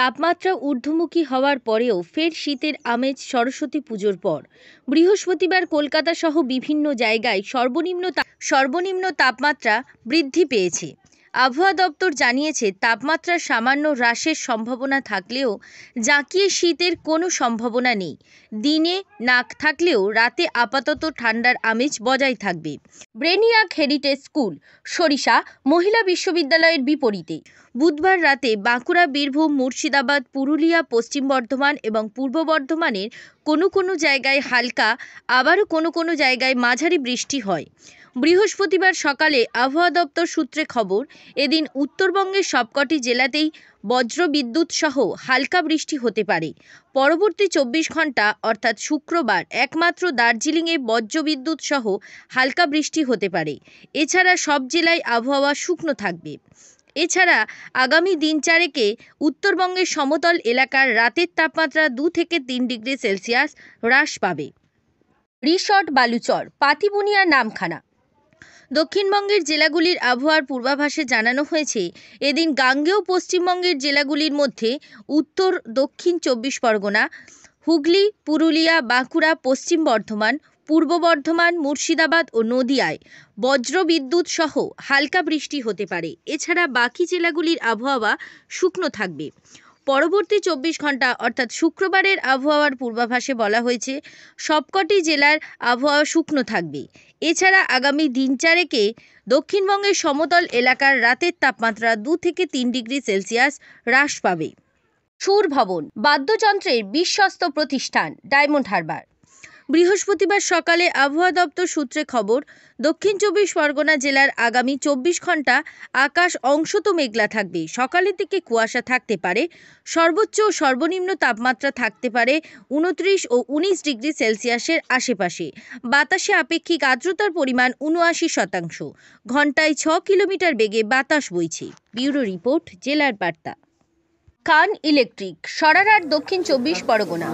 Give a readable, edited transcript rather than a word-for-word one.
তাপমাত্রা ঊর্ধ্বমুখী হওয়ার পরেও ফের শীতের আমেজ সরস্বতী পুজোর পর। বৃহস্পতিবার কলকাতা সহ বিভিন্ন জায়গায় সর্বনিম্ন তাপমাত্রা বৃদ্ধি পেয়েছে। আবহাওয়া দপ্তর জানিয়েছে, তাপমাত্রার সামান্য হ্রাসের সম্ভাবনা থাকলেও জাঁকিয়ে শীতের কোনো সম্ভাবনা নেই। দিনে না থাকলেও রাতে আপাতত ঠান্ডার আমেজ বজায় থাকবে। ব্রেনিয়াক হেরিটেজ স্কুল সরিষা মহিলা বিশ্ববিদ্যালয়ের বিপরীতে বুধবার রাতে বাঁকুড়া, বীরভূম, মুর্শিদাবাদ, পুরুলিয়া, পশ্চিম বর্ধমান এবং পূর্ব বর্ধমানের কোনো জায়গায় হালকা, আবারও কোনো জায়গায় মাঝারি বৃষ্টি হয়। বৃহস্পতিবার সকালে আবহাওয়া দপ্তর সূত্রে খবর, এদিন উত্তরবঙ্গের সবকটি জেলাতেই বজ্রবিদ্যুৎ সহ হালকা বৃষ্টি হতে পারে। পরবর্তী 24 ঘন্টা অর্থাৎ শুক্রবার একমাত্র দার্জিলিংয়ে বজ্রবিদ্যুৎ সহ হালকা বৃষ্টি হতে পারে। এছাড়া সব জেলায় আবহাওয়া শুকনো থাকবে। এছাড়া আগামী দিন চারেকে উত্তরবঙ্গের সমতল এলাকার রাতের তাপমাত্রা 2 থেকে 3 ডিগ্রি সেলসিয়াস হ্রাস পাবে। রিসর্ট বালুচর, পাতিবুনিয়া, নামখানা। দক্ষিণবঙ্গের জেলাগুলির আবহাওয়ার পূর্বাভাসে জানানো হয়েছে, এদিন গাঙ্গেয় পশ্চিমবঙ্গের জেলাগুলির মধ্যে উত্তর দক্ষিণ 24 পরগনা, হুগলি, পুরুলিয়া, বাঁকুড়া, পশ্চিম বর্ধমান, পূর্ব বর্ধমান, মুর্শিদাবাদ ও নদিয়ায় বজ্রবিদ্যুৎ সহ হালকা বৃষ্টি হতে পারে। এছাড়া বাকি জেলাগুলির আবহাওয়া শুকনো থাকবে। পরবর্তী 24 ঘন্টা অর্থাৎ শুক্রবারের আবহাওয়ার পূর্বাভাসে বলা হয়েছে, সবকটি জেলার আবহাওয়া শুকনো থাকবে। এছাড়া আগামী দিন চারেকে দক্ষিণবঙ্গের সমতল এলাকার রাতের তাপমাত্রা 2 থেকে 3 ডিগ্রি সেলসিয়াস হ্রাস পাবে। সুর ভবন বাদ্যযন্ত্রের বিশ্বস্ত প্রতিষ্ঠান, ডায়মন্ড হারবার। বৃহস্পতিবার সকালে আবহাওয়া দপ্তর সূত্রে খবর, দক্ষিণ 24 পরগনা জেলার আগামী 24 ঘন্টা আকাশ অংশত মেঘলা থাকবে। সকালের দিকে কুয়াশা থাকতে পারে। সর্বোচ্চ ও সর্বনিম্ন তাপমাত্রা থাকতে পারে 29 ও 19 ডিগ্রি সেলসিয়াসের আশেপাশে। বাতাসে আপেক্ষিক আর্দ্রতার পরিমাণ 79%। ঘন্টায় 6 কিলোমিটার বেগে বাতাস বইছে। ব্যুরো রিপোর্ট, জেলার বার্তা। খান ইলেকট্রিক, সরারহাট, দক্ষিণ 24 পরগনা।